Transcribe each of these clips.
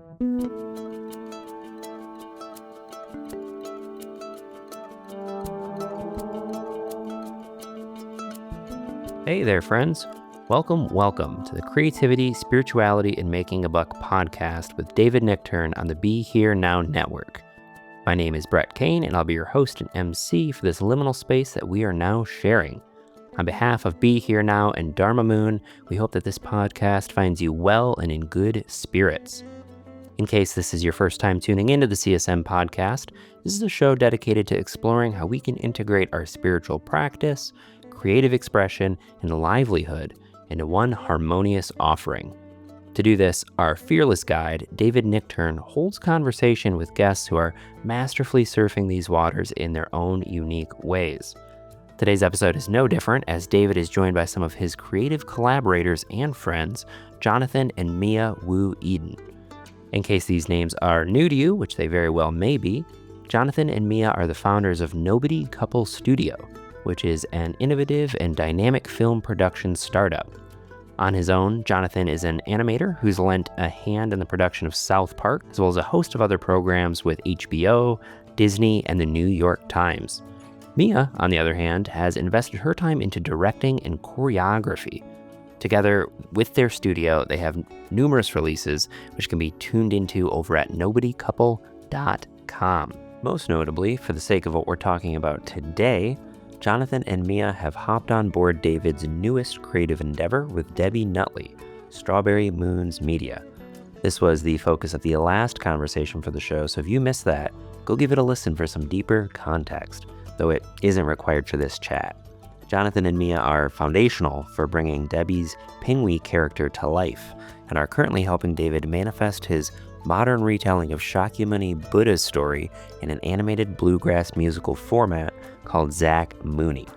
Hey there, friends. Welcome to the Creativity, Spirituality, and Making a Buck podcast with David Nichtern on the Be Here Now network. My name is Brett Kane, and I'll be your host and MC for this liminal space that we are now sharing. On behalf of Be Here Now and Dharma Moon, we hope that this podcast finds you well and in good spirits. In case this is your first time tuning into the CSM podcast, this is a show dedicated to exploring how we can integrate our spiritual practice, creative expression, and livelihood into one harmonious offering. To do this, our fearless guide, David Nichtern, holds conversation with guests who are masterfully surfing these waters in their own unique ways. Today's episode is no different, as David is joined by some of his creative collaborators and friends, Jonathan and Miya Eden. In case these names are new to you, which they very well may be, Jonathan and Miya are the founders of Nobody Couple Studio, which is an innovative and dynamic film production startup. On his own, Jonathan is an animator who's lent a hand in the production of South Park, as well as a host of other programs with HBO, Disney, and the New York Times. Miya, on the other hand, has invested her time into directing and choreography. Together with their studio, they have numerous releases, which can be tuned into over at nobodycouple.com. Most notably, for the sake of what we're talking about today, Jonathan and Miya have hopped on board David's newest creative endeavor with Debbie Nutley, Strawberry Moons Media. This was the focus of the last conversation for the show, so if you missed that, go give it a listen for some deeper context, though it isn't required for this chat. Jonathan and Miya are foundational for bringing Debbie's Pengwee character to life, and are currently helping David manifest his modern retelling of Shakyamuni Buddha's story in an animated bluegrass musical format called Zach Mooney.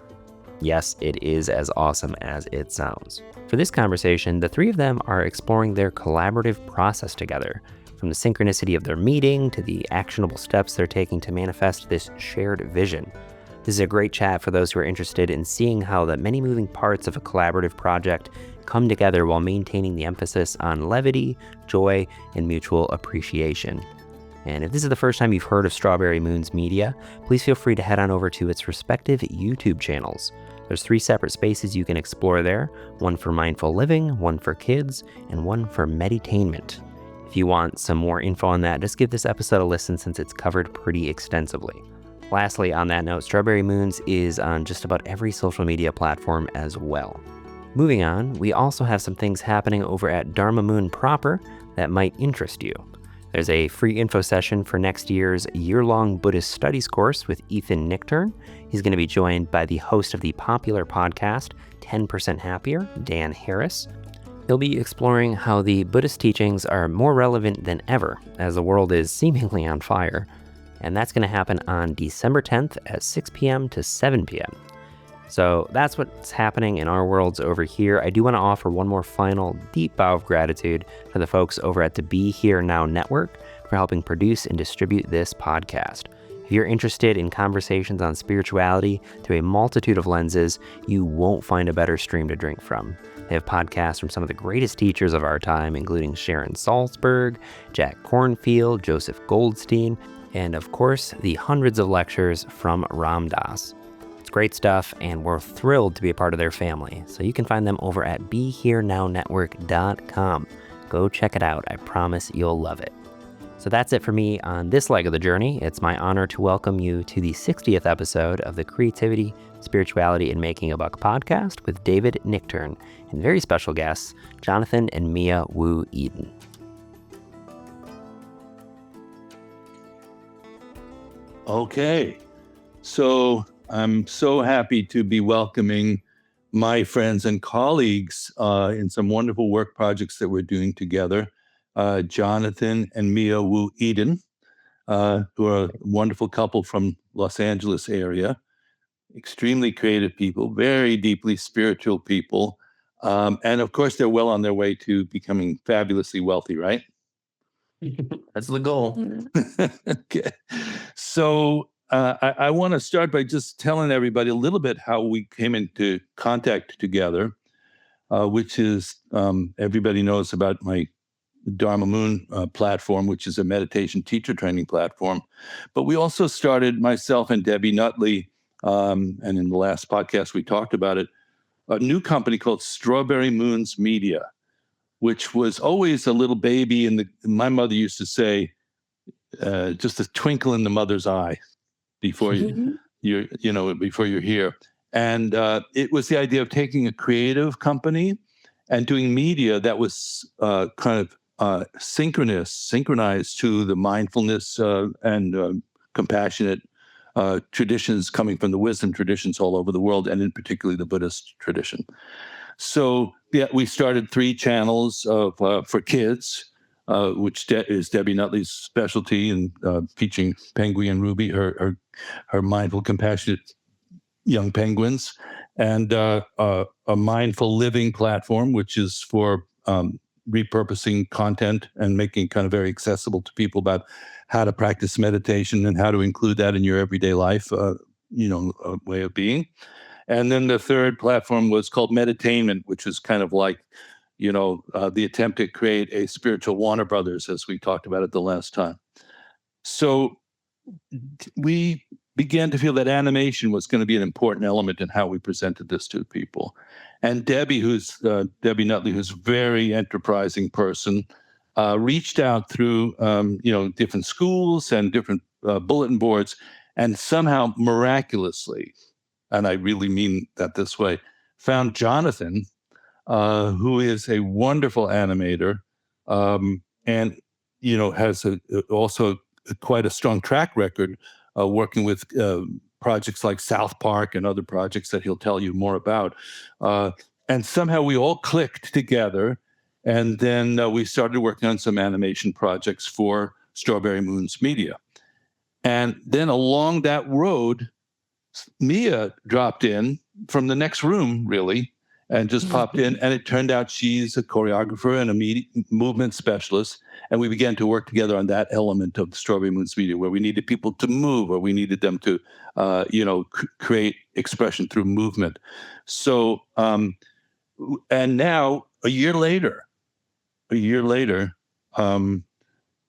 Yes, it is as awesome as it sounds. For this conversation, the three of them are exploring their collaborative process together, from the synchronicity of their meeting to the actionable steps they're taking to manifest this shared vision. This is a great chat for those who are interested in seeing how the many moving parts of a collaborative project come together while maintaining the emphasis on levity, joy, and mutual appreciation. And if this is the first time you've heard of Strawberry Moons Media, please feel free to head on over to its respective YouTube channels. There's 3 separate spaces you can explore there, one for mindful living, one for kids, and one for meditainment. If you want some more info on that, just give this episode a listen since it's covered pretty extensively. Lastly, on that note, Strawberry Moons is on just about every social media platform as well. Moving on, we also have some things happening over at Dharma Moon proper that might interest you. There's a free info session for next year's year-long Buddhist studies course with David Nichtern. He's going to be joined by the host of the popular podcast, 10% Happier, Dan Harris. He'll be exploring how the Buddhist teachings are more relevant than ever as the world is seemingly on fire. And that's going to happen on December 10th at 6 p.m. to 7 p.m. So that's what's happening in our worlds over here. I do want to offer one more final deep bow of gratitude to the folks over at the Be Here Now network for helping produce and distribute this podcast. If you're interested in conversations on spirituality through a multitude of lenses, you won't find a better stream to drink from. They have podcasts from some of the greatest teachers of our time, including Sharon Salzberg, Jack Kornfield, Joseph Goldstein, and of course, the hundreds of lectures from Ram Dass. It's great stuff, and we're thrilled to be a part of their family. So you can find them over at BeHereNowNetwork.com. Go check it out. I promise you'll love it. So that's it for me on this leg of the journey. It's my honor to welcome you to the 60th episode of the Creativity, Spirituality, and Making a Buck podcast with David Nichtern and very special guests, Jonathan and Miya Eden. Okay, so I'm so happy to be welcoming my friends and colleagues in some wonderful work projects that we're doing together, Jonathan and Miya Eden, who are a wonderful couple from Los Angeles area, extremely creative people, very deeply spiritual people, and of course, they're well on their way to becoming fabulously wealthy, right? That's the goal. Okay. So I want to start by just telling everybody a little bit how we came into contact together, which is everybody knows about my Dharma Moon platform, which is a meditation teacher training platform. But we also started, myself and Debbie Nutley, and in the last podcast we talked about it, a new company called Strawberry Moons Media, which was always a little baby. And my mother used to say, just a twinkle in the mother's eye before before you're here. And it was the idea of taking a creative company and doing media that was kind of synchronized to the mindfulness and compassionate traditions coming from the wisdom traditions all over the world, and in particularly the Buddhist tradition. So yeah, we started 3 channels for kids, which is Debbie Nutley's specialty, and teaching Pengwee and Ruby, her mindful, compassionate young penguins, and a mindful living platform, which is for repurposing content and making kind of very accessible to people about how to practice meditation and how to include that in your everyday life, a way of being. And then the third platform was called Meditainment, which is kind of like, the attempt to create a spiritual Warner Brothers, as we talked about it the last time. So we began to feel that animation was going to be an important element in how we presented this to people. And Debbie Nutley, who's a very enterprising person, reached out through different schools and different bulletin boards, and somehow miraculously, and I really mean that this way, found Jonathan, who is a wonderful animator, and has also quite a strong track record working with projects like South Park and other projects that he'll tell you more about. And somehow we all clicked together, and then we started working on some animation projects for Strawberry Moons Media. And then along that road, Miya dropped in from the next room, really, and just popped in. And it turned out she's a choreographer and a movement specialist. And we began to work together on that element of the Strawberry Moons Media, where we needed people to move, or we needed them to, create expression through movement. So, and now a year later,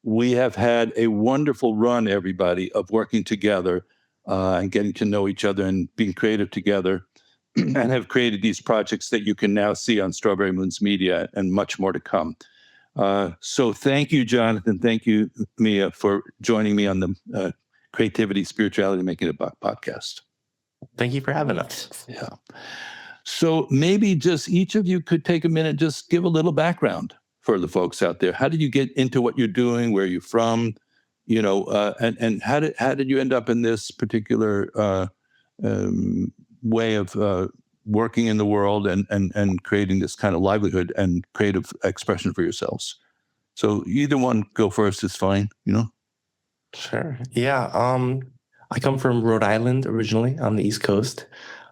we have had a wonderful run, everybody, of working together and getting to know each other and being creative together, and have created these projects that you can now see on Strawberry Moons Media, and much more to come. So thank you, Jonathan. Thank you, Miya, for joining me on the Creativity, Spirituality, Making It Buck podcast. Thank you for having us. Yeah. So maybe just each of you could take a minute, just give a little background for the folks out there. How did you get into what you're doing? Where are you from? And how did you end up in this particular way of working in the world and creating this kind of livelihood and creative expression for yourselves? So either one go first is fine, Sure. Yeah. I come from Rhode Island originally, on the East Coast.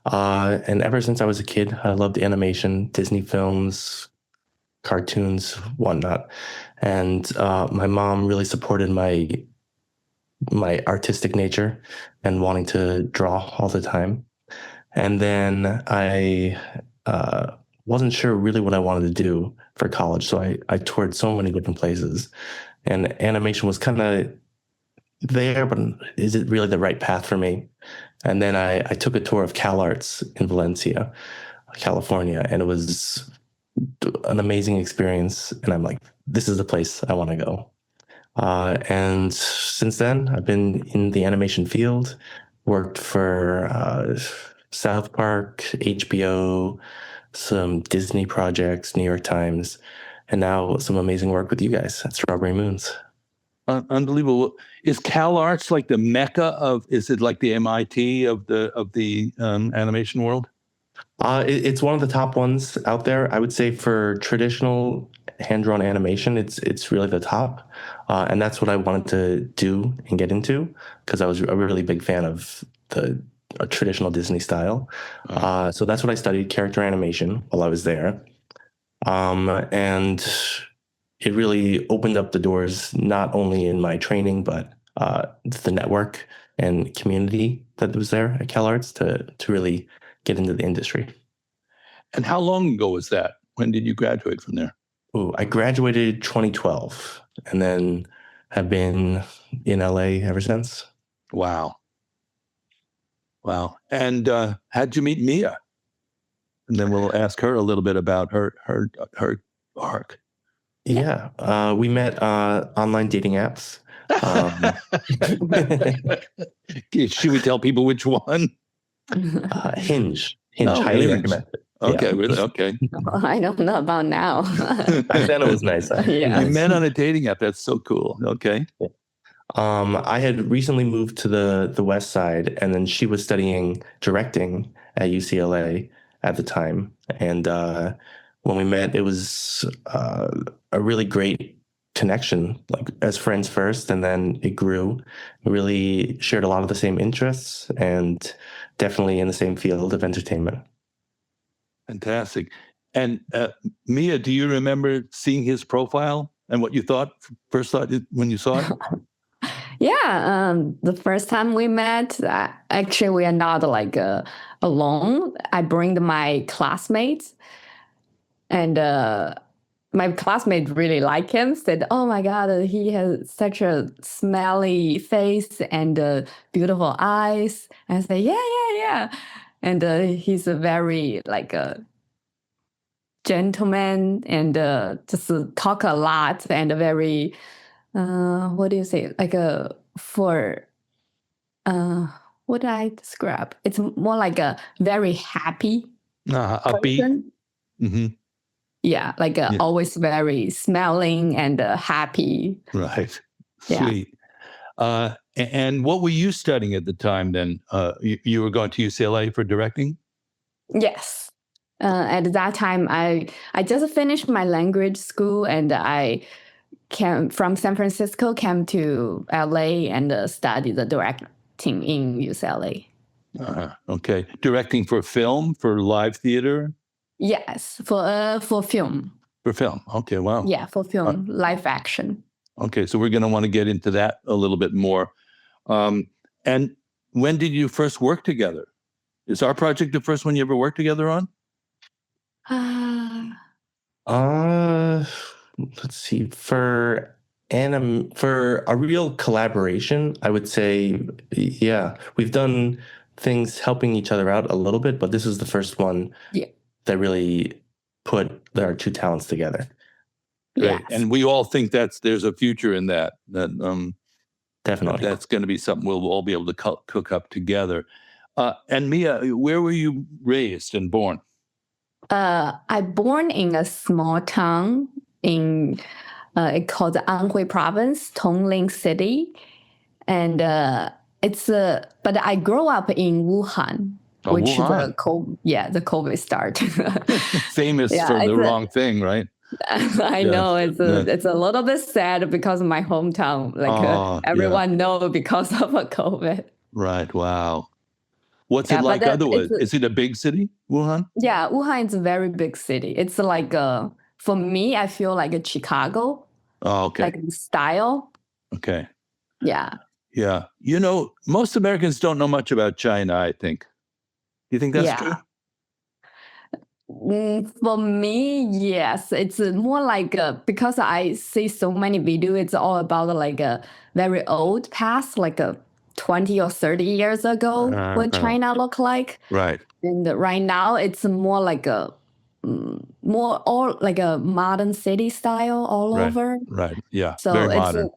And ever since I was a kid, I loved animation, Disney films, cartoons, whatnot. And my mom really supported my artistic nature and wanting to draw all the time. And then I wasn't sure really what I wanted to do for college. So I toured so many different places, and animation was kind of there, but is it really the right path for me? And then I took a tour of CalArts in Valencia, California, and it was an amazing experience. And I'm like, this is the place I want to go. And since then, I've been in the animation field, worked for South Park, HBO, some Disney projects, New York Times, and now some amazing work with you guys at Strawberry Moons. Unbelievable. Is CalArts like the mecca is it like the MIT of the animation world? It's one of the top ones out there. I would say for traditional hand-drawn animation, it's really the top. And that's what I wanted to do and get into, because I was a really big fan of the traditional Disney style. So that's what I studied, character animation, while I was there. And it really opened up the doors, not only in my training, but the network and community that was there at CalArts to really get into the industry. And how long ago was that? When did you graduate from there? Ooh, I graduated 2012 and then have been in LA ever since. Wow. Wow. And how'd you meet Miya? And then we'll ask her a little bit about her arc. Yeah, we met online dating apps. Should we tell people which one? Hinge, Oh, highly Hinge. recommend it. Okay, Yeah. really? Okay. Well, I don't know about now. Back then it was nice. Yeah. You met on a dating app. That's so cool. Okay. I had recently moved to the West Side, and then she was studying directing at UCLA at the time. And when we met, it was a really great connection, like as friends first, and then it grew. We really shared a lot of the same interests, and definitely in the same field of entertainment. Fantastic. And Miya, do you remember seeing his profile and what you first thought when you saw it? Yeah, the first time we met, actually we are not like alone. I bring my classmates, and my classmates really like him. Said, "Oh my God, he has such a smelly face and beautiful eyes." And I said, "Yeah, yeah, yeah." And he's a very like a gentleman and just talk a lot and a very what do you say, like a for what do I describe? It's more like a very happy Upbeat. person. Mm-hmm. Yeah, like always very smiling and happy. Right. Yeah. Sweet. And what were you studying at the time then? You were going to UCLA for directing? Yes. At that time, I just finished my language school, and I came from San Francisco, came to LA, and studied the directing in UCLA. Okay. Directing for film, for live theater? Yes, for film. For film. Okay, wow. Yeah, for film, live action. Okay, so we're going to want to get into that a little bit more. And when did you first work together? Is our project the first one you ever worked together on? Let's see. For a real collaboration, I would say, yeah, we've done things helping each other out a little bit, but this is the first one that really put our two talents together. Great. Yes. And we all think there's a future in that. Definitely. That's going to be something we'll all be able to cook up together. And Miya, where were you raised and born? I born in a small town in it's called the Anhui Province, Tongling City, and but I grew up in Wuhan, which Wuhan. the COVID start. Famous for the wrong thing, right? I know it's a little bit sad because of my hometown. Like everyone know because of COVID. Right. Wow. What's it like otherwise? Is it a big city, Wuhan? Yeah, Wuhan is a very big city. It's like for me, I feel like a Chicago. Oh, okay. Like style. Okay. Yeah. Yeah. You know, most Americans don't know much about China, I think. Do you think that's true? For me, yes. It's more like because I see so many videos, it's all about like a very old past, like 20 or 30 years ago, what China looked like. Right. And right now, it's more like a modern city style all over. Right. Yeah. So very modern.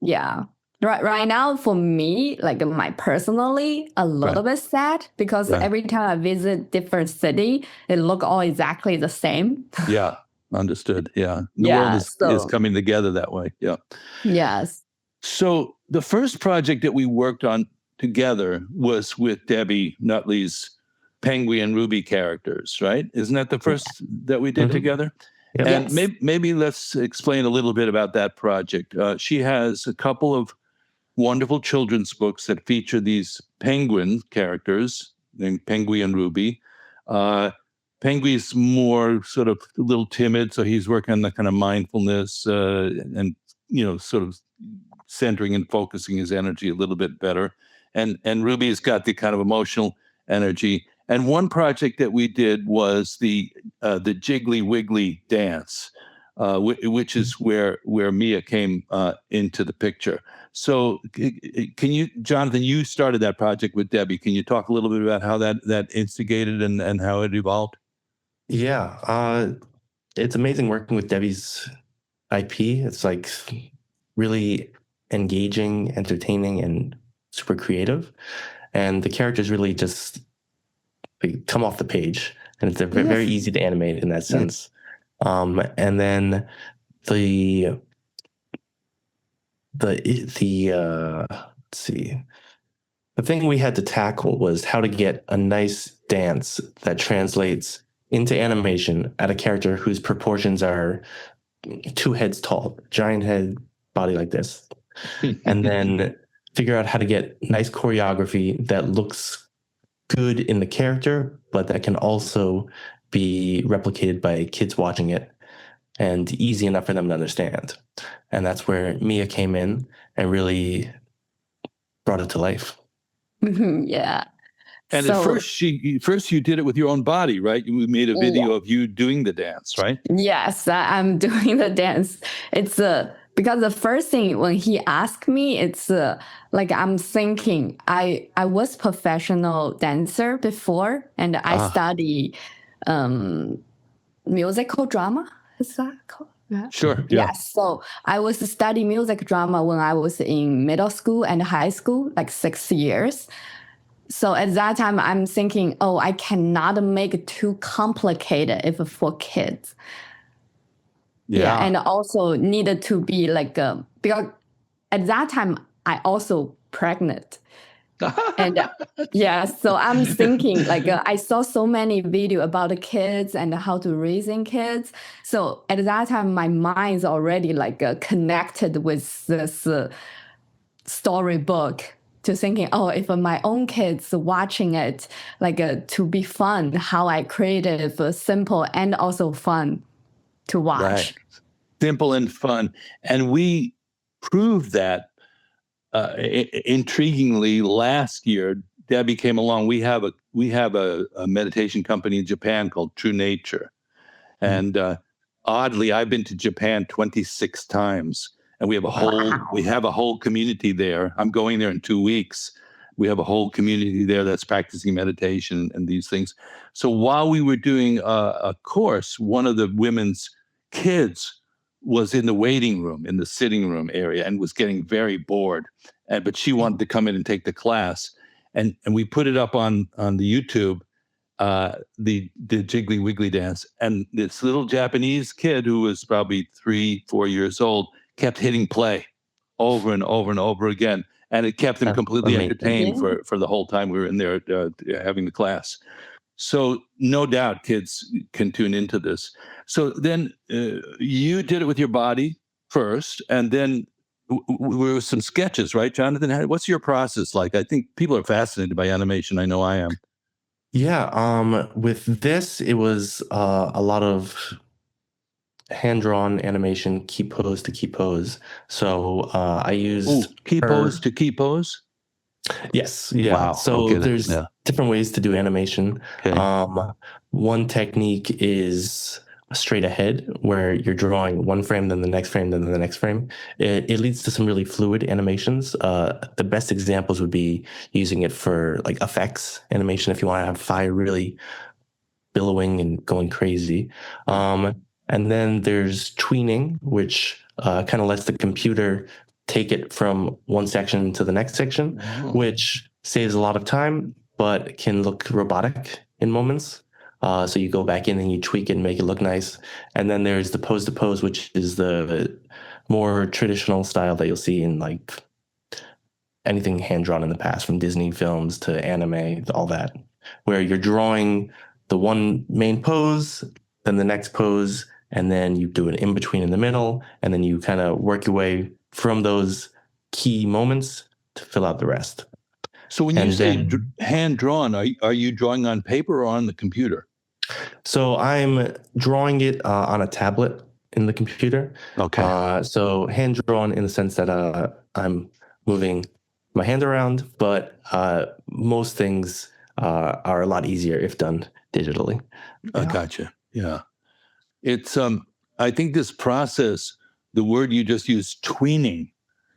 Yeah. Right now, for me, like my personally, a little bit sad because every time I visit different city, it look all exactly the same. Yeah, understood. Yeah, the world is coming together that way. Yeah. Yes. So the first project that we worked on together was with Debbie Nutley's Pengwee and Ruby characters, right? Isn't that the first that we did together? Yeah. And maybe let's explain a little bit about that project. She has a couple of wonderful children's books that feature these penguin characters named Pengwee and Ruby. Pengwee's more sort of a little timid, so he's working on the kind of mindfulness and sort of centering and focusing his energy a little bit better. And Ruby's got the kind of emotional energy. And one project that we did was the Jiggly Wiggly dance. which is where Miya came into the picture. So can you, Jonathan, you started that project with Debbie. Can you talk a little bit about how that instigated and how it evolved? Yeah, it's amazing working with Debbie's IP. It's like really engaging, entertaining, and super creative. And the characters really just come off the page, and it's very easy to animate in that sense. And then the let's see, the thing we had to tackle was how to get a nice dance that translates into animation at a character whose proportions are 2 heads tall, giant head, body like this, and then figure out how to get nice choreography that looks good in the character, but that can also be replicated by kids watching it and easy enough for them to understand. And that's where Miya came in and really brought it to life. Yeah. And at first you did it with your own body, right? You made a video of you doing the dance, right? Yes, I'm doing the dance. It's because the first thing when he asked me, it's like I'm thinking I was professional dancer before, and I study musical drama. Is that called? Yeah. Sure. Yeah. Yes. So I was studying music drama when I was in middle school and high school, like 6 years. So at that time, I'm thinking, oh, I cannot make it too complicated if for kids. Yeah. And also needed to be like, because at that time, I also pregnant. And so I'm thinking like I saw so many video about the kids and how to raising kids. So at that time, my mind's already like connected with this storybook to thinking, oh, if my own kids watching it, like to be fun, how I created simple and also fun to watch. Right. Simple and fun. And we proved that intriguingly last year. Debbie came along. We have a meditation company in Japan called True Nature. And oddly, I've been to Japan 26 times. And we have a whole community there. I'm going there in 2 weeks. We have a whole community there that's practicing meditation and these things. So while we were doing a course, one of the women's kids was in the waiting room, in the sitting room area, and was getting very bored. But she wanted to come in and take the class. And we put it up on the YouTube, the Jiggly Wiggly dance. And this little Japanese kid who was probably 3-4 years old kept hitting play over and over and over again. And it kept him completely entertained for the whole time we were in there having the class. So no doubt kids can tune into this. So then you did it with your body first, and then there were some sketches, right, Jonathan? What's your process like? I think people are fascinated by animation. I know I am. Yeah, with this, it was a lot of hand-drawn animation, key pose to key pose. So I used key pose to key pose? Yes. Yeah. Wow. So there's different ways to do animation. Okay. One technique is straight ahead, where you're drawing one frame, then the next frame, then the next frame. It leads to some really fluid animations. The best examples would be using it for like effects animation if you want to have fire really billowing and going crazy. And then there's tweening, which kind of lets the computer take it from one section to the next section, which saves a lot of time, but can look robotic in moments. So you go back in and you tweak it and make it look nice. And then there's the pose to pose, which is the more traditional style that you'll see in like anything hand-drawn in the past, from Disney films to anime, all that, where you're drawing the one main pose, then the next pose, and then you do an in-between in the middle, and then you kind of work your way from those key moments to fill out the rest. So when you say hand-drawn, are you drawing on paper or on the computer? So I'm drawing it on a tablet in the computer. Okay. So hand-drawn in the sense that I'm moving my hand around, but most things are a lot easier if done digitally. Gotcha. Yeah. It's I think this process, the word you just used, tweening,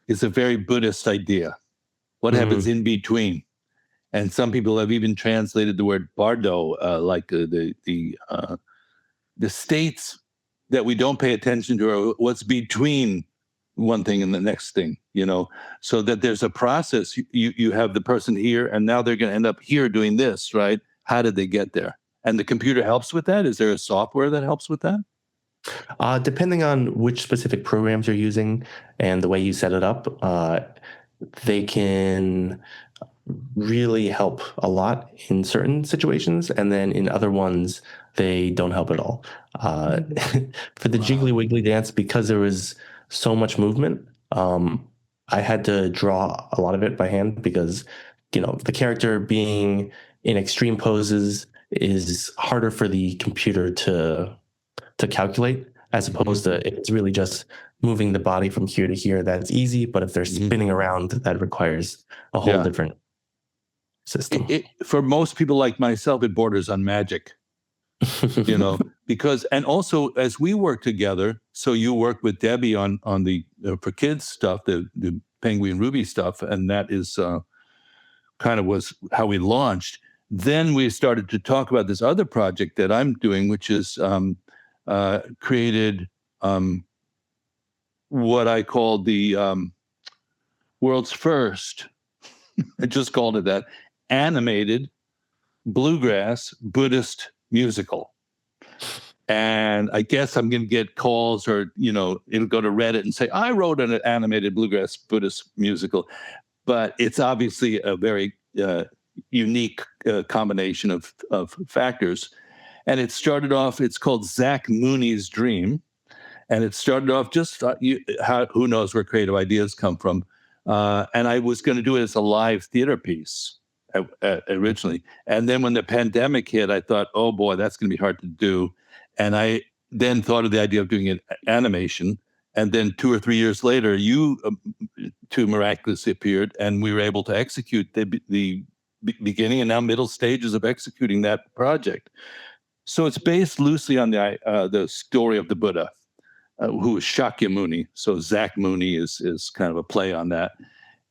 is a very Buddhist idea. What happens in between? And some people have even translated the word bardo, like the states that we don't pay attention to, or what's between one thing and the next thing, so that there's a process. You have the person here, and now they're going to end up here doing this, right? How did they get there? And the computer helps with that? Is there a software that helps with that? Depending on which specific programs you're using and the way you set it up, they can really help a lot in certain situations, and then in other ones, they don't help at all. For the Jiggly Wiggly dance, because there was so much movement, I had to draw a lot of it by hand because, the character being in extreme poses is harder for the computer to calculate, as opposed to if it's really just moving the body from here to here, that's easy. But if they're spinning around, that requires a whole different system. For most people like myself, it borders on magic, because, and also as we work together, so you work with Debbie on the for kids stuff, the Pengwee and Ruby stuff, and that is kind of was how we launched. Then we started to talk about this other project that I'm doing, which is created what I call the world's first, I just called it that, animated bluegrass Buddhist musical. And I guess I'm going to get calls, or, it'll go to Reddit and say, I wrote an animated bluegrass Buddhist musical. But it's obviously a very unique combination of factors. And it started off, it's called Zach Mooney's Dream. And it started off just, who knows where creative ideas come from. And I was going to do it as a live theater piece originally. And then when the pandemic hit, I thought, oh boy, that's going to be hard to do. And I then thought of the idea of doing an animation. And then 2 or 3 years later, you two miraculously appeared, and we were able to execute the beginning and now middle stages of executing that project. So it's based loosely on the story of the Buddha, who is Shakyamuni. So Zach Mooney is kind of a play on that.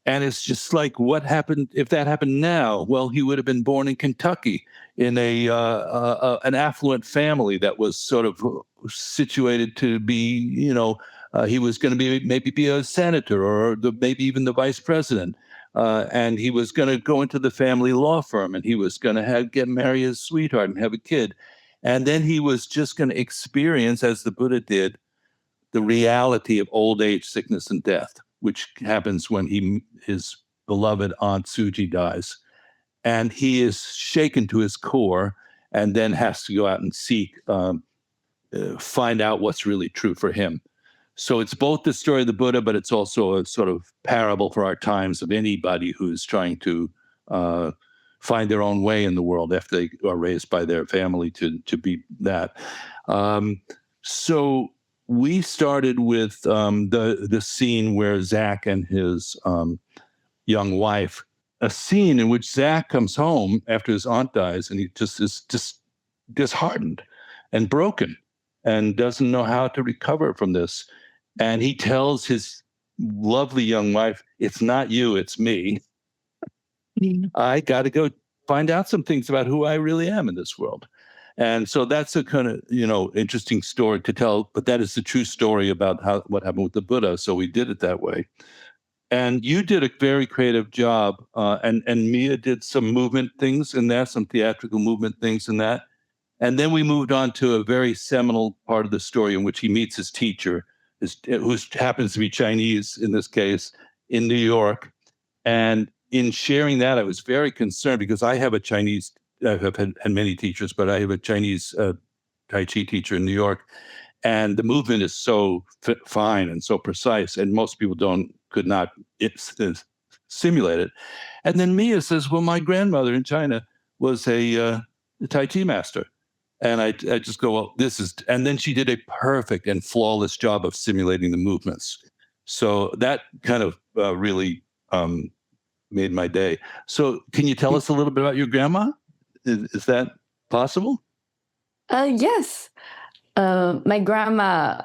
And it's just like, what happened if that happened now? Well, he would have been born in Kentucky in an affluent family that was sort of situated to be, he was going to maybe be a senator, or maybe even the vice president. And he was going to go into the family law firm, and he was going to marry his sweetheart and have a kid. And then he was just going to experience, as the Buddha did, the reality of old age, sickness, and death, which happens when his beloved Aunt Suji dies. And he is shaken to his core, and then has to go out and find out what's really true for him. So it's both the story of the Buddha, but it's also a sort of parable for our times of anybody who's trying to find their own way in the world after they are raised by their family to be that. So we started with the scene where Zach and his young wife, a scene in which Zach comes home after his aunt dies, and he just is disheartened and broken and doesn't know how to recover from this. And he tells his lovely young wife, it's not you, it's me. I got to go find out some things about who I really am in this world. And so that's a kind of, interesting story to tell, but that is the true story about what happened with the Buddha. So we did it that way. And you did a very creative job. And Miya did some movement things in that, some theatrical movement things in that. And then we moved on to a very seminal part of the story in which he meets his teacher, who happens to be Chinese in this case, in New York. And in sharing that, I was very concerned because I have had many teachers, but I have a Chinese Tai Chi teacher in New York. And the movement is so fine and so precise, and most people could not simulate it. And then Miya says, well, my grandmother in China was a Tai Chi master. And I just go, well, and then she did a perfect and flawless job of simulating the movements. So that kind of really made my day. So can you tell us a little bit about your grandma? Is that possible? Yes. My grandma.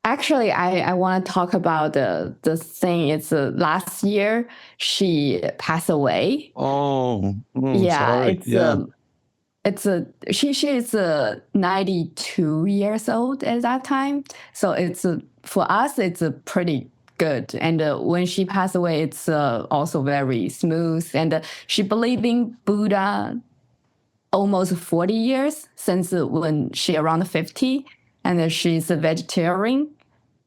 Actually, I want to talk about the thing. It's last year she passed away. Sorry. She is 92 years old at that time. So it's for us it's pretty good. And when she passed away, it's also very smooth. And she believed in Buddha almost 40 years since when she around 50, and she's a vegetarian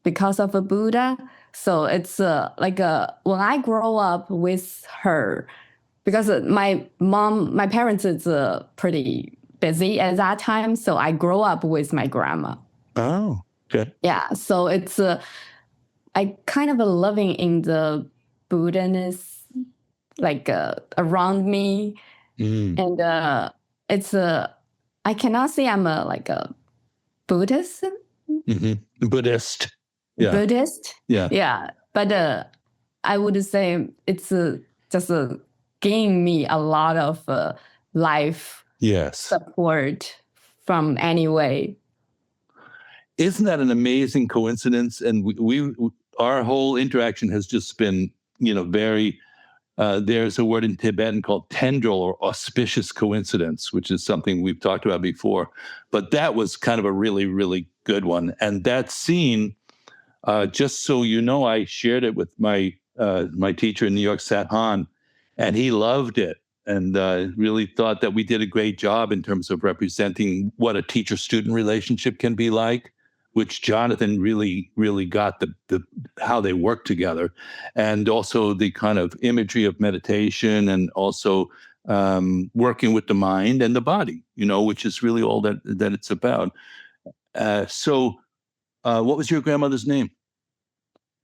because of a Buddha. So it's when I grow up with her, because my parents is pretty busy at that time, so I grow up with my grandma. Oh, good. Yeah, so it's I kind of living in the Buddha-ness around me, and it's I cannot say I'm a Buddhist. Buddhist. Yeah. Buddhist. Yeah. Yeah, but I would say it's just giving me a lot of life support from any way. Isn't that an amazing coincidence? And we our whole interaction has just been, very. There's a word in Tibetan called tendril or auspicious coincidence, which is something we've talked about before. But that was kind of a really, really good one. And that scene, just so you know, I shared it with my teacher in New York, Sat Han, and he loved it and really thought that we did a great job in terms of representing what a teacher-student relationship can be like, which Jonathan really, really got the how they work together, and also the kind of imagery of meditation, and also working with the mind and the body, which is really all that it's about. So, what was your grandmother's name?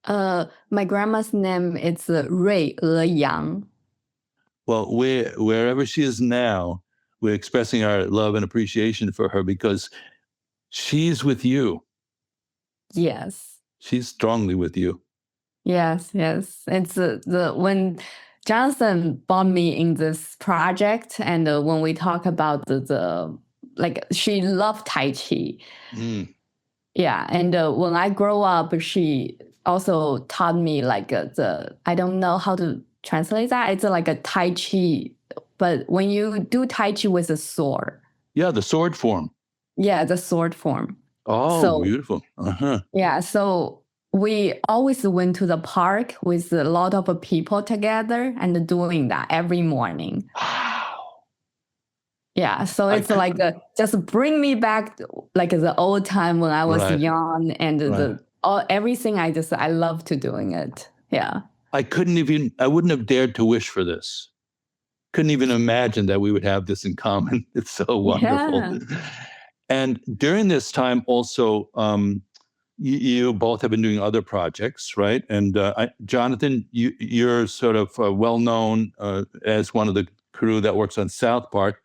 My grandma's name is Rui Yang. Well, wherever she is now, we're expressing our love and appreciation for her because she's with you. Yes. She's strongly with you. Yes. It's when Jonathan brought me in this project, and when we talk about the she loved Tai Chi. Yeah, and when I grow up, she also taught me I don't know how to translate that. It's like a Tai Chi, but when you do Tai Chi with a sword. Yeah, the sword form. Yeah, the sword form. Oh, beautiful. Uh-huh. Yeah, so we always went to the park with a lot of people together and doing that every morning. Wow. Yeah, so it's just bring me back the old time when I was young, and everything I love to doing it. Yeah. I wouldn't have dared to wish for this. Couldn't even imagine that we would have this in common. It's so wonderful. Yeah. And during this time also, you both have been doing other projects, right? And Jonathan, you're sort of well-known as one of the crew that works on South Park.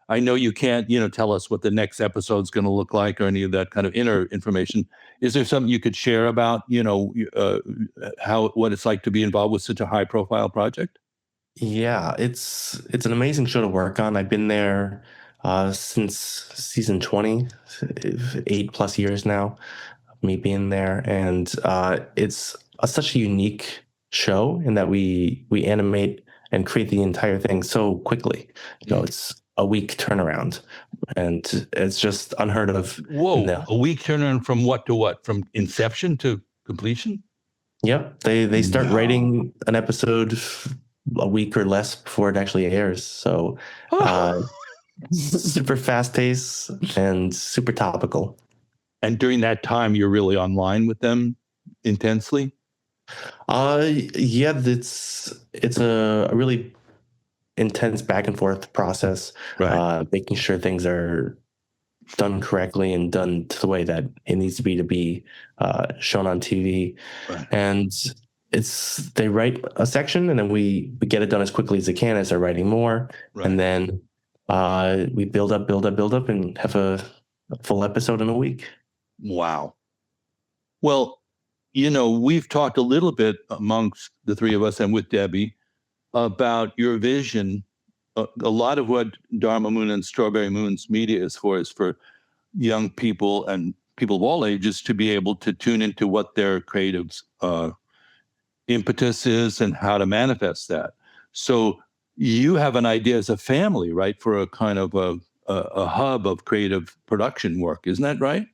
I know you can't, tell us what the next episode's going to look like or any of that kind of inner information. Is there something you could share about, what it's like to be involved with such a high-profile project? Yeah, it's an amazing show to work on. I've been there since season 20, 8+ years now, me being there, and it's such a unique show in that we animate and create the entire thing so quickly. It's a week turnaround, and it's just unheard of. Whoa, a week turnaround from what to what? From inception to completion? Yep, they start writing an episode a week or less before it actually airs. So super fast pace and super topical. And during that time, you're really online with them intensely? Yeah, it's a really intense back and forth process, making sure things are done correctly and done to the way that it needs to be shown on TV. Right. And they write a section, and then we get it done as quickly as they can as they're writing more. Right. And then we build up and have a full episode in a week. Wow. Well, we've talked a little bit amongst the three of us and with Debbie about your vision. A lot of what Dharma Moon and Strawberry Moon's media is for young people and people of all ages to be able to tune into what their creative impetus is and how to manifest that. So you have an idea as a family, right, for a kind of a hub of creative production work. Isn't that right?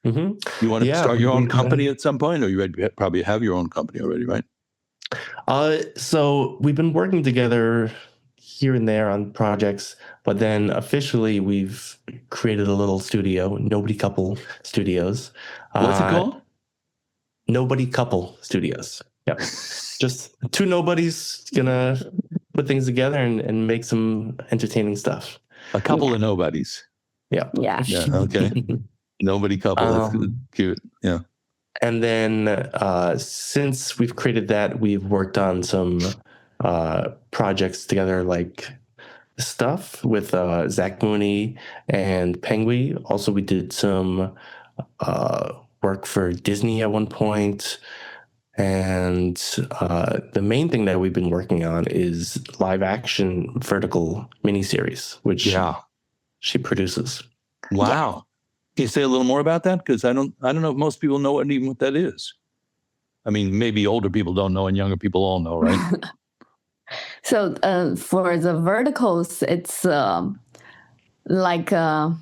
Mm-hmm. You want to start your own company at some point, or you probably have your own company already, right? So we've been working together here and there on projects, but then officially we've created a little studio, Nobody Couple Studios. What's it called? Nobody Couple Studios. Yep. Just two nobodies gonna put things together and make some entertaining stuff. A couple of nobodies. Yeah. Yeah. Yeah. Okay. Nobody couple. That's cute. Yeah. And then since we've created that, we've worked on some projects together, like stuff with Zach Mooney and Pengwee. Also, we did some work for Disney at one point. And the main thing that we've been working on is live action vertical miniseries, which she produces. Wow. Can you say a little more about that? Because I don't know if most people know what that is. I mean, maybe older people don't know and younger people all know, right? So for the verticals, it's like a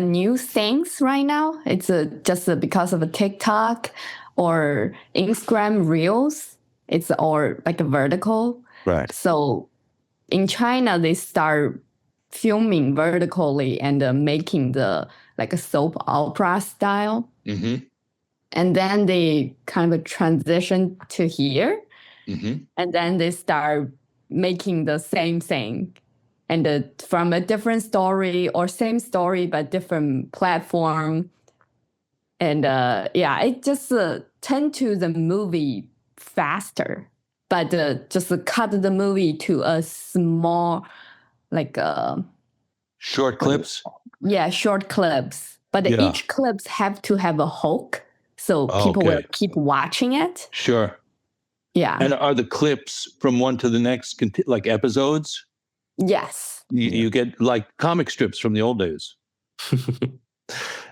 new things right now. It's just because of a TikTok or Instagram Reels. It's all like a vertical. Right. So in China, they start filming vertically and making the like a soap opera style. Mm-hmm. And then they kind of transition to here. Mm-hmm. And then they start making the same thing. And from a different story or same story, but different platform. And it just tend to the movie faster. But just cut the movie to a small, like short clips. Yeah, short clips. But each clips have to have a hook, so people will keep watching it. Sure. Yeah. And are the clips from one to the next like episodes? Yes. You get like comic strips from the old days.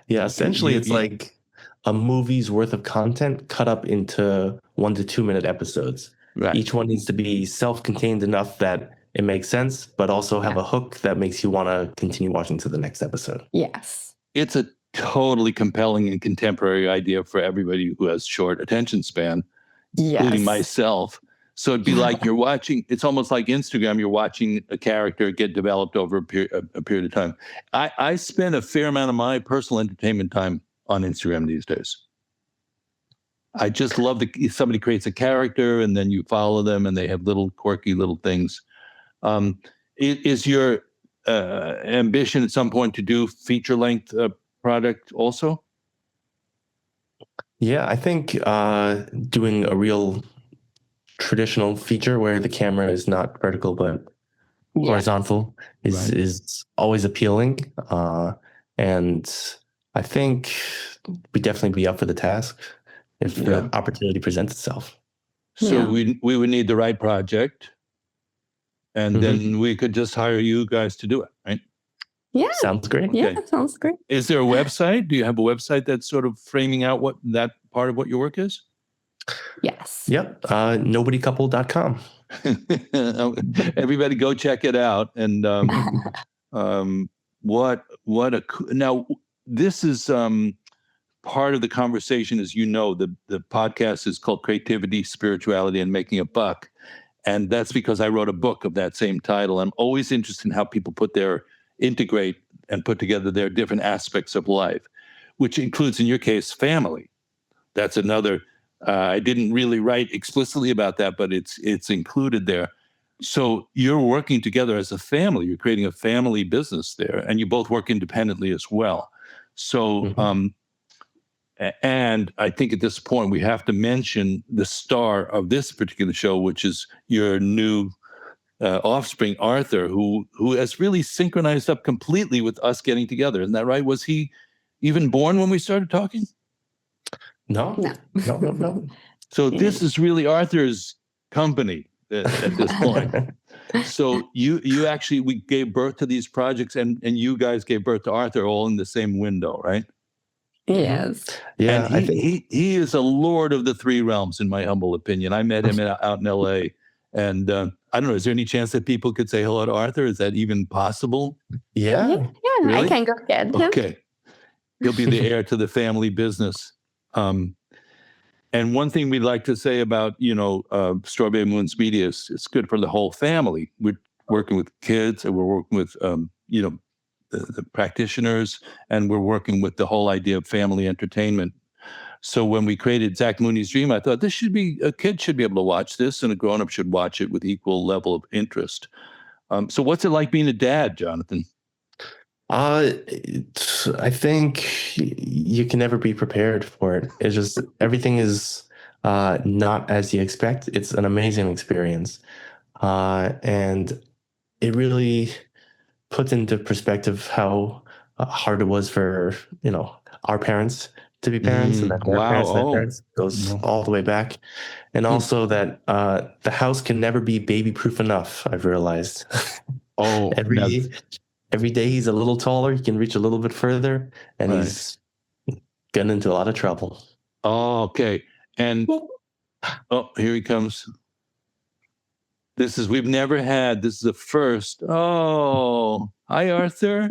Yeah, essentially it's like a movie's worth of content cut up into 1 to 2 minute episodes. Right. Each one needs to be self-contained enough that it makes sense, but also have a hook that makes you want to continue watching to the next episode. Yes. It's a totally compelling and contemporary idea for everybody who has short attention span, including myself. So it'd be like you're watching, it's almost like Instagram, you're watching a character get developed over a period of time. I spend a fair amount of my personal entertainment time on Instagram these days. I just love somebody creates a character and then you follow them and they have little quirky little things. Is your ambition at some point to do feature-length product also? Yeah, I think doing a real traditional feature where the camera is not vertical but horizontal is always appealing. And I think we'd definitely be up for the task if the opportunity presents itself. So we would need the right project. And then we could just hire you guys to do it, right? Yeah. Sounds great. Okay. Yeah, sounds great. Is there a website? Do you have a website that's sort of framing out what that part of what your work is? Yes. Yep. Nobodycouple.com. Everybody go check it out. And now this is part of the conversation, as you know, the podcast is called Creativity, Spirituality, and Making a Buck. And that's because I wrote a book of that same title. I'm always interested in how people integrate and put together their different aspects of life, which includes, in your case, family. That's another, I didn't really write explicitly about that, but it's included there. So you're working together as a family. You're creating a family business there, and you both work independently as well. So, and I think at this point, we have to mention the star of this particular show, which is your new offspring, Arthur, who has really synchronized up completely with us getting together. Isn't that right? Was he even born when we started talking? No. So this is really Arthur's company. at this point. So you actually, we gave birth to these projects, and you guys gave birth to Arthur all in the same window, right? Yes. Yeah, And I think he is a lord of the three realms, in my humble opinion. I met him out in L.A., and I don't know. Is there any chance that people could say hello to Arthur? Is that even possible? yeah. Yeah, Really? I can go get him. Okay, he'll be the heir to the family business. And one thing we'd like to say about Strawberry Moons Media is it's good for the whole family. We're working with kids, and we're working with the practitioners, and we're working with the whole idea of family entertainment. So when we created Zach Mooney's Dream, I thought a kid should be able to watch this, and a grown-up should watch it with equal level of interest. So what's it like being a dad, Jonathan? I think you can never be prepared for it. It's just everything is not as you expect. It's an amazing experience, and it really puts into perspective how hard it was for our parents to be parents, and that their parents, their parents goes all the way back, and also that the house can never be baby-proof enough. I've realized. Every day he's a little taller, he can reach a little bit further, and he's getting into a lot of trouble. Oh, okay. And here he comes. This is the first. Oh, hi, Arthur.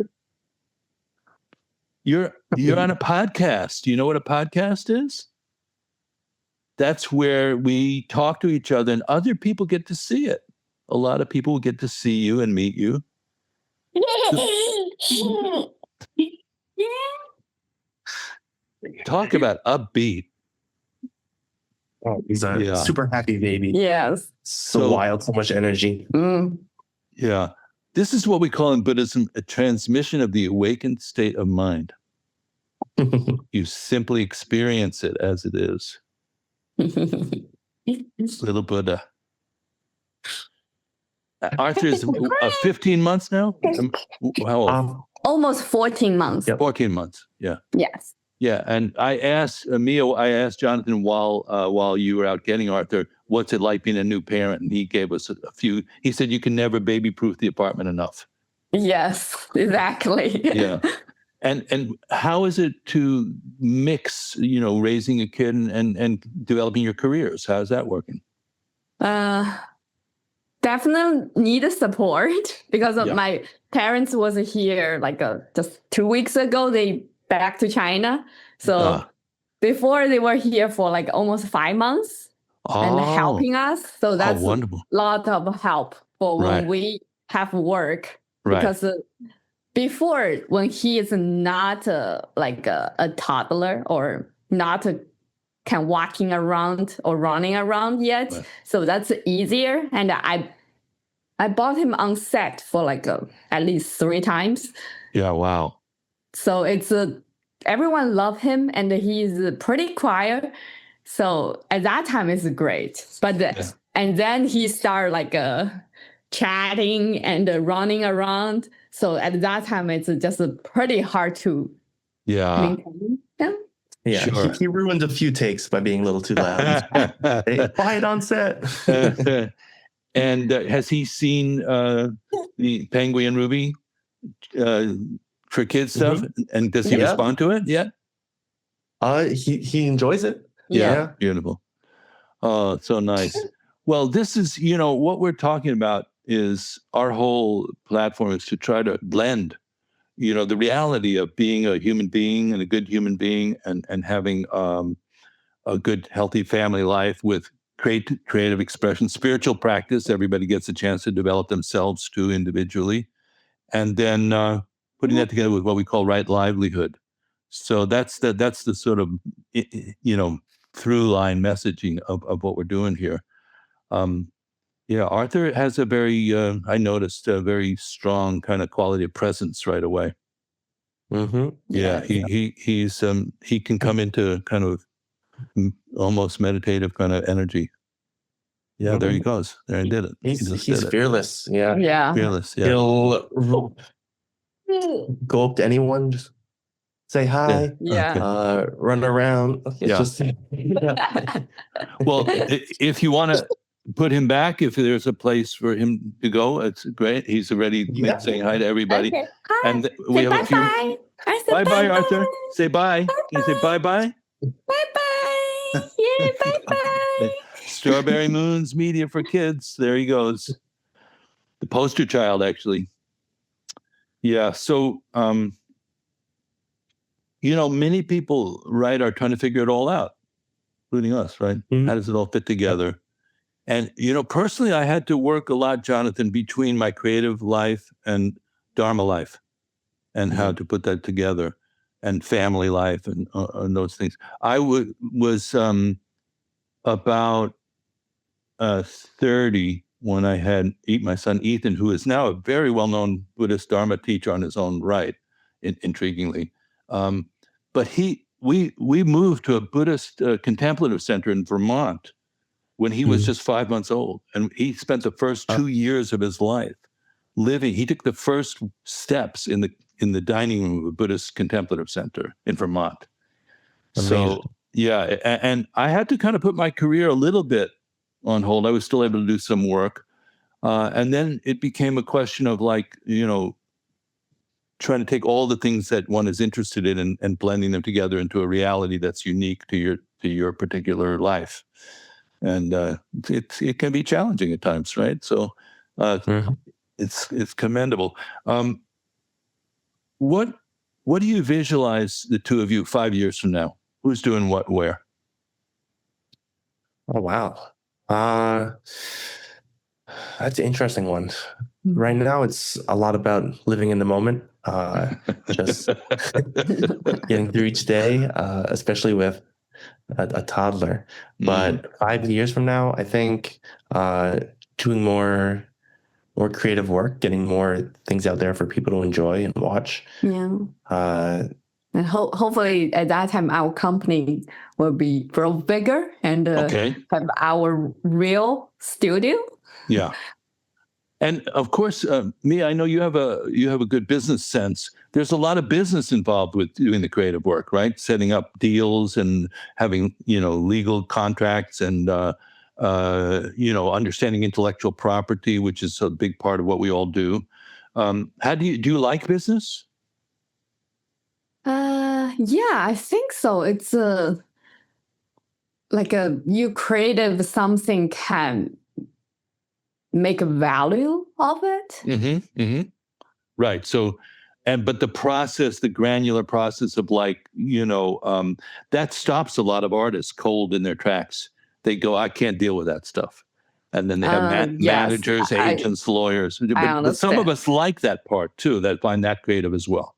You're on a podcast. Do you know what a podcast is? That's where we talk to each other, and other people get to see it. A lot of people get to see you and meet you. Talk about upbeat. Oh, he's a super happy baby. Yes. So wild, so much energy. Yeah. This is what we call in Buddhism a transmission of the awakened state of mind. You simply experience it as it is. Little Buddha. Arthur is 15 months now? How old? Almost 14 months. Yep. 14 months, yeah. Yes. Yeah, and I asked Jonathan while you were out getting Arthur, what's it like being a new parent? And he gave us a few. He said you can never baby-proof the apartment enough. Yes, exactly. Yeah. And how is it to mix, raising a kid and developing your careers? How's that working? Definitely need support because of my parents was here like just 2 weeks ago. They back to China. So before they were here for like almost 5 months and helping us. So that's a lot of help for when we have work. Because before, when he is not like a toddler or not can walking around or running around yet, so that's easier. And I bought him on set for like at least 3 times. Yeah, wow. So it's everyone love him, and he's pretty quiet. So at that time it's great, but and then he started like chatting and running around. So at that time, it's just pretty hard to maintain him. Yeah, sure. He ruined a few takes by being a little too loud. Hey, quiet on set. And has he seen the Pengwee and Ruby for kids stuff? And does he respond to it yet? He enjoys it. Yeah, beautiful. Oh, so nice. Well, this is, what we're talking about is our whole platform is to try to blend, the reality of being a human being and a good human being and having a good, healthy family life with creative expression, spiritual practice. Everybody gets a chance to develop themselves too individually. And then putting that together with what we call right livelihood. So that's the sort of, through line messaging of what we're doing here. Arthur has a very, I noticed a very strong kind of quality of presence right away. Yeah, he can come into kind of almost meditative kind of energy. Yeah, there he goes. There he did it. He's fearless. Yeah. Fearless. Yeah. He'll go up to anyone, just say hi. Yeah. Run around. It's just Well, if you want to put him back if there's a place for him to go. It's great. He's already saying hi to everybody. Okay. Hi. And we have a few. Bye. I said Bye, Arthur. Say bye. Can you say bye? Bye. Yeah, bye. Strawberry Moons Media for Kids. There he goes. The poster child, actually. Yeah. So, many people, right, are trying to figure it all out, including us, right? Mhm. How does it all fit together? And, personally, I had to work a lot, Jonathan, between my creative life and Dharma life and how to put that together, and family life and those things. I was about 30 when I had my son Ethan, who is now a very well-known Buddhist Dharma teacher on his own right, intriguingly. But we moved to a Buddhist contemplative center in Vermont when he was just 5 months old, and he spent the first 2 years of his life living. He took the first steps in the dining room of a Buddhist contemplative center in Vermont. Amazing. So yeah, and I had to kind of put my career a little bit on hold. I was still able to do some work, and then it became a question of trying to take all the things that one is interested in and blending them together into a reality that's unique to your particular life. And it can be challenging at times, right? So it's commendable. What do you visualize the two of you 5 years from now? Who's doing what where? Oh, wow. That's an interesting one. Right now, it's a lot about living in the moment, just getting through each day, especially with a toddler. But 5 years from now, I think doing more creative work, getting more things out there for people to enjoy and watch. Yeah. And hopefully at that time, our company will grow bigger and have our real studio. Yeah. And of course, Miya, I know you have a good business sense. There's a lot of business involved with doing the creative work, right? Setting up deals and having, legal contracts and, understanding intellectual property, which is a big part of what we all do. How do you like business? Yeah, I think so. It's like you creative something can make a value of it. Right. So, but the process, the granular process of that stops a lot of artists cold in their tracks. They go, I can't deal with that stuff. And then they have managers, agents, lawyers. But some of us like that part too, that find that creative as well.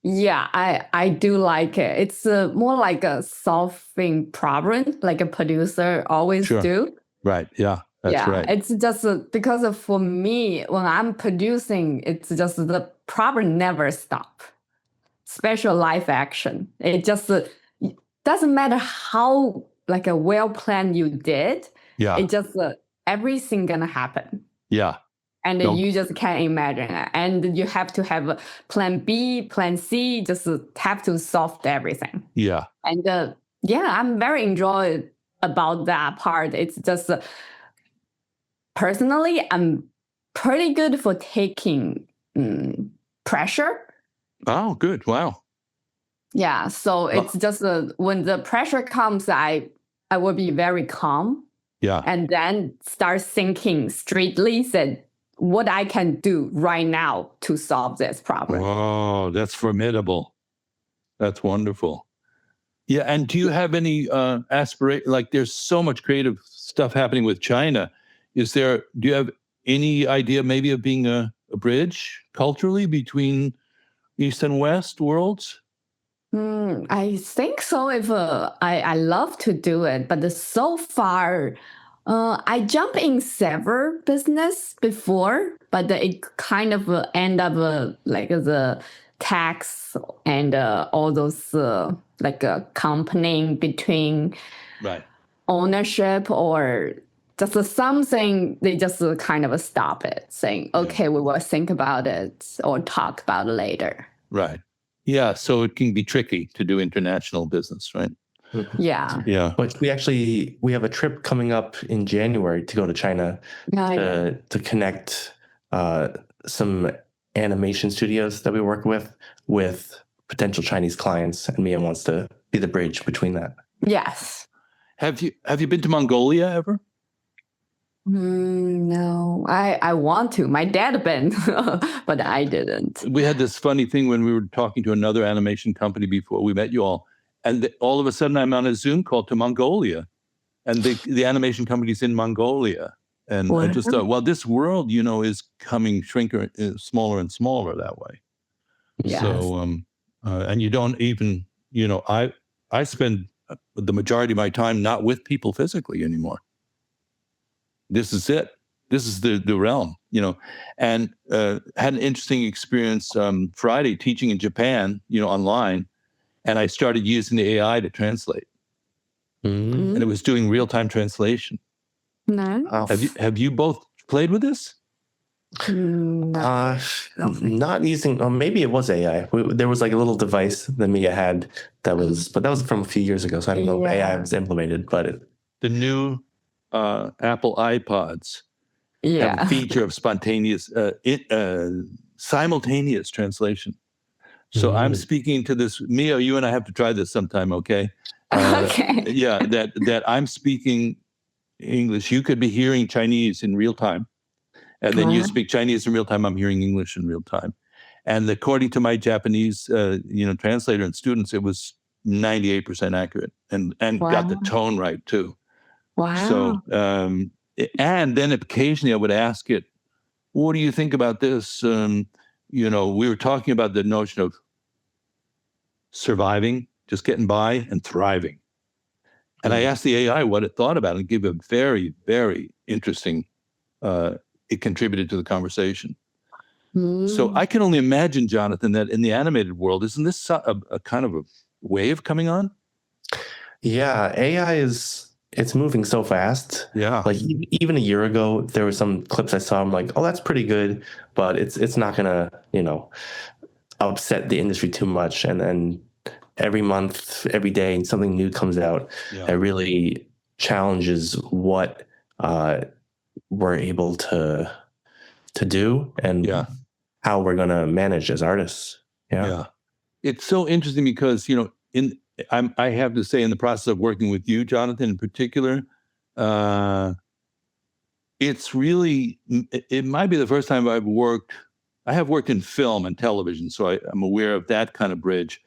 Yeah, I do like it. It's more like a solving problem, like a producer always do. Right. Yeah. That's right. It's just because for me, when I'm producing, it's just the problem never stop. Special live action. It just doesn't matter how like a well plan you did. Yeah. It just everything gonna happen. Yeah. And you just can't imagine it. And you have to have a plan B, plan C, just have to solve everything. Yeah. And I'm very enjoyed about that part. It's just personally, I'm pretty good for taking pressure. Oh, good. Wow. Yeah. So it's just when the pressure comes, I will be very calm. Yeah. And then start thinking straightly, said, what I can do right now to solve this problem. Oh, that's formidable. That's wonderful. Yeah. And do you have any aspiration? Like there's so much creative stuff happening with China. Do you have any idea maybe of being a bridge culturally between East and West worlds? I think so. If I love to do it, but so far, I jump in several business before, but it kind of end up like the tax and all those like accompanying between ownership or just something. They just kind of stop it, saying, "Okay, we will think about it or talk about it later." Right. Yeah. So it can be tricky to do international business, right? Yeah. Yeah. But we have a trip coming up in January to go to China to connect some animation studios that we work with potential Chinese clients, and Miya wants to be the bridge between that. Yes. Have you been to Mongolia ever? No, I want to. My dad been, but I didn't. We had this funny thing when we were talking to another animation company before we met you all, and all of a sudden I'm on a Zoom call to Mongolia, and the animation company's in Mongolia, and I just thought, well, this world, is coming smaller and smaller that way. Yes. So, and you don't even, I spend the majority of my time not with people physically anymore. This is it. This is the realm, and had an interesting experience Friday teaching in Japan, online, and I started using the AI to translate, and it was doing real-time translation. No. Have you both played with this? No. Not using, maybe it was AI. There was like a little device that Miya had but that was from a few years ago, so I don't know if AI was implemented, but the new Apple iPods have a feature of spontaneous, simultaneous translation. So I'm speaking to this, Miya, you and I have to try this sometime, okay? Okay. Yeah, that I'm speaking English. You could be hearing Chinese in real time. And then you speak Chinese in real time. I'm hearing English in real time. And according to my Japanese, translator and students, it was 98% accurate and got the tone right too. Wow. So, and then occasionally I would ask it, what do you think about this? We were talking about the notion of surviving, just getting by, and thriving. And I asked the AI what it thought about it and gave a very, very interesting, it contributed to the conversation. So I can only imagine, Jonathan, that in the animated world, isn't this a kind of a wave coming on? Yeah, AI it's moving so fast. Yeah. Like even a year ago, there were some clips I saw. I'm like, oh, that's pretty good, but it's not gonna, upset the industry too much. And then every month, every day, something new comes out that really challenges what we're able to do and how we're gonna manage as artists. Yeah. It's so interesting because, I have to say, in the process of working with you, Jonathan, in particular, it's really, it might be the first time I have worked in film and television, so I'm aware of that kind of bridge.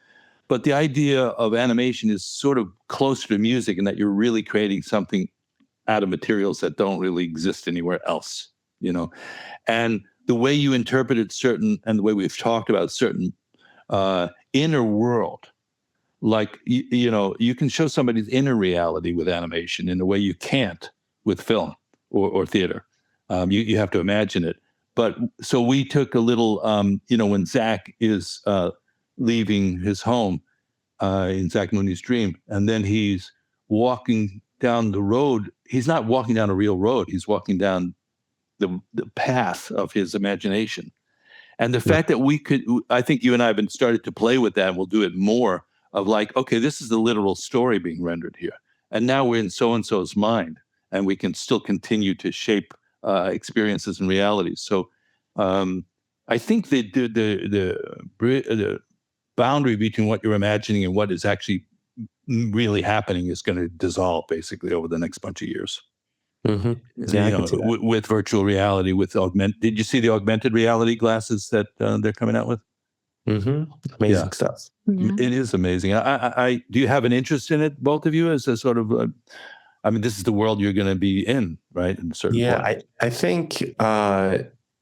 But the idea of animation is sort of closer to music in that you're really creating something out of materials that don't really exist anywhere else, And the way you interpreted and the way we've talked about certain inner world, like, you can show somebody's inner reality with animation in a way you can't with film or theater. You have to imagine it. But so we took a little, when Zach is leaving his home in Zach Mooney's dream, and then he's walking down the road. He's not walking down a real road. He's walking down the path of his imagination. And the fact that I think you and I have been started to play with that, and we'll do it more, of like, okay, this is the literal story being rendered here. And now we're in so-and-so's mind, and we can still continue to shape experiences and realities. So I think the boundary between what you're imagining and what is actually really happening is going to dissolve basically over the next bunch of years. Mm-hmm. Yeah, with virtual reality, did you see the augmented reality glasses that they're coming out with? Mm-hmm. Amazing stuff. Yeah. It is amazing. I do you have an interest in it, both of you, as a sort of, this is the world you're going to be in, right? In a certain point. I think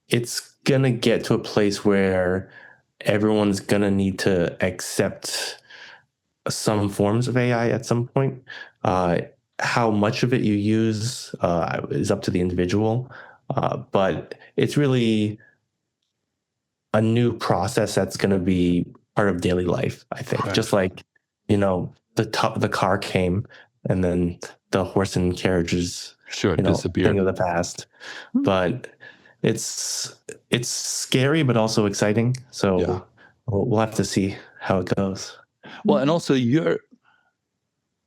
it's going to get to a place where everyone's going to need to accept some forms of AI at some point. How much of it you use is up to the individual, but it's really a new process that's going to be part of daily life, I think. Right. Just like, the car came and then the horse and carriages disappeared. Thing of the past. But it's scary, but also exciting. So we'll have to see how it goes. Well, and also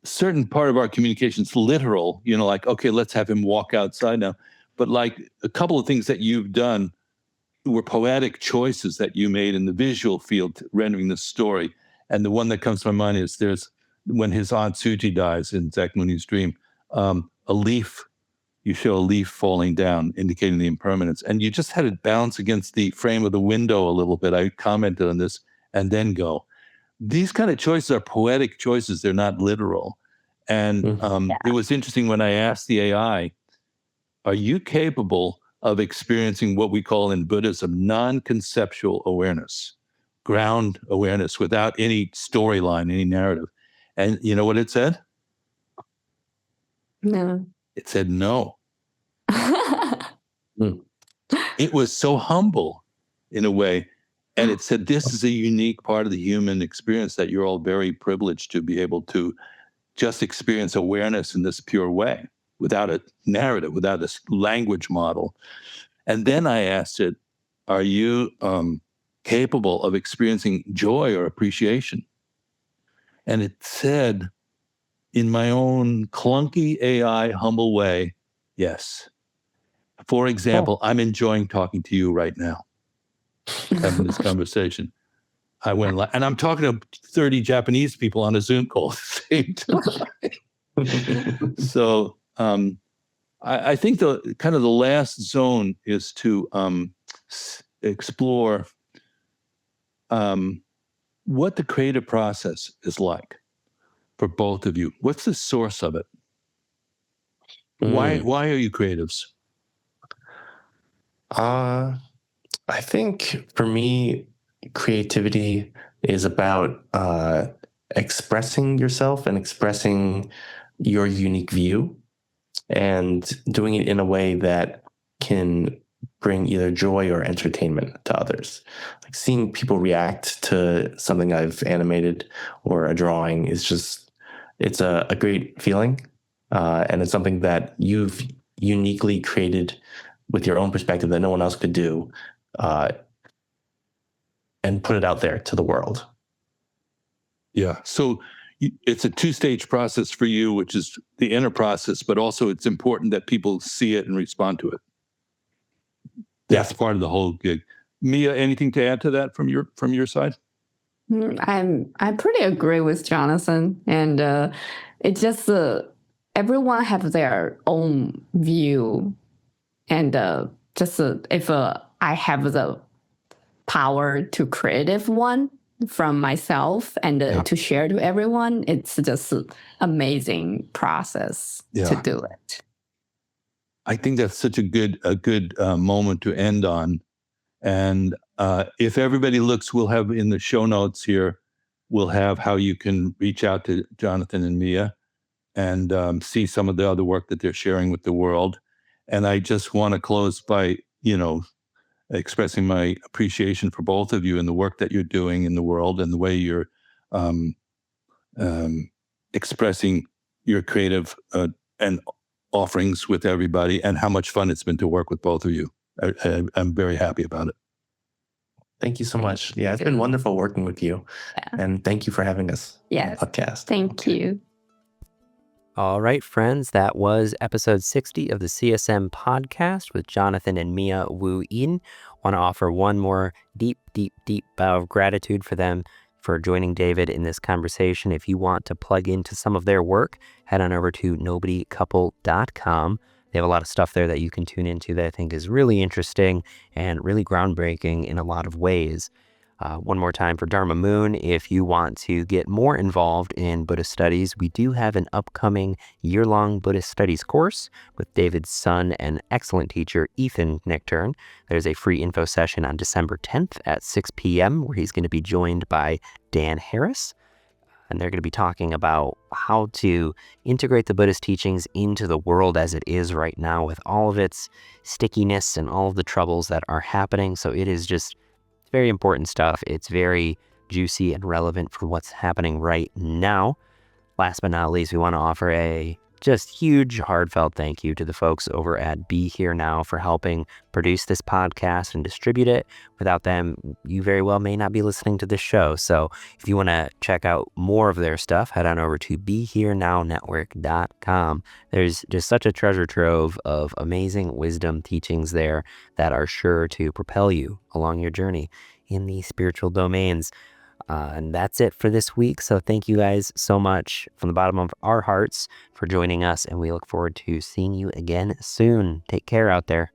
certain part of our communication's literal, like, okay, let's have him walk outside now. But like a couple of things that you've done were poetic choices that you made in the visual field, rendering the story. And the one that comes to my mind is there's when his aunt Suji dies in Zach Mooney's dream, a leaf, you show a leaf falling down, indicating the impermanence. And you just had it bounce against the frame of the window a little bit. I commented on this and then go. These kind of choices are poetic choices. They're not literal. And it was interesting when I asked the AI, are you capable of experiencing what we call in Buddhism non-conceptual awareness, ground awareness without any storyline, any narrative? And you know what it said? No. It said no. It was so humble in a way. And it said, this is a unique part of the human experience that you're all very privileged to be able to just experience awareness in this pure way, without a narrative, without a language model. And then I asked it, are you capable of experiencing joy or appreciation? And it said, in my own clunky AI humble way, yes. For example, I'm enjoying talking to you right now, having this conversation. I went, and I'm talking to 30 Japanese people on a Zoom call at the same time. So I think the kind of the last zone is to explore what the creative process is like for both of you. What's the source of it? Why are you creatives? I think for me, creativity is about expressing yourself and expressing your unique view and doing it in a way that can bring either joy or entertainment to others. Like seeing people react to something I've animated or a drawing is just, it's a great feeling. And it's something that you've uniquely created with your own perspective that no one else could do, and put it out there to the world. Yeah. So it's a two-stage process for you, which is the inner process, but also it's important that people see it and respond to it. That's part of the whole gig. Miya, anything to add to that from your side? I pretty agree with Jonathan, and it's just everyone have their own view, and just if I have the power to creative one from myself and to share to everyone, it's just an amazing process to do it. I think that's such a good moment to end on. And if everybody looks, we'll have in the show notes here, we'll have how you can reach out to Jonathan and Miya and see some of the other work that they're sharing with the world. And I just want to close by, expressing my appreciation for both of you and the work that you're doing in the world and the way you're expressing your creative and offerings with everybody, and how much fun it's been to work with both of you. I'm very happy about it. Thank you so much. Yeah, it's been wonderful working with you. Yeah. And thank you for having us on the podcast. Thank you. All right, friends, that was episode 60 of the CSM podcast with Jonathan and Miya Wu Eden. Want to offer one more deep bow of gratitude for them for joining David in this conversation. If you want to plug into some of their work, head on over to nobodycouple.com. They have a lot of stuff there that you can tune into that I think is really interesting and really groundbreaking in a lot of ways. One more time for Dharma Moon, if you want to get more involved in Buddhist studies, we do have an upcoming year-long Buddhist studies course with David's son and excellent teacher, David Nichtern. There's a free info session on December 10th at 6 p.m. where he's going to be joined by Dan Harris. And they're going to be talking about how to integrate the Buddhist teachings into the world as it is right now with all of its stickiness and all of the troubles that are happening. So it is just very important stuff. It's very juicy and relevant for what's happening right now. Last but not least, we want to offer a Just huge, heartfelt thank you to the folks over at Be Here Now for helping produce this podcast and distribute it. Without them, you very well may not be listening to this show. So if you want to check out more of their stuff, head on over to BeHereNowNetwork.com. There's just such a treasure trove of amazing wisdom teachings there that are sure to propel you along your journey in the spiritual domains. And that's it for this week. So thank you guys so much from the bottom of our hearts for joining us. And we look forward to seeing you again soon. Take care out there.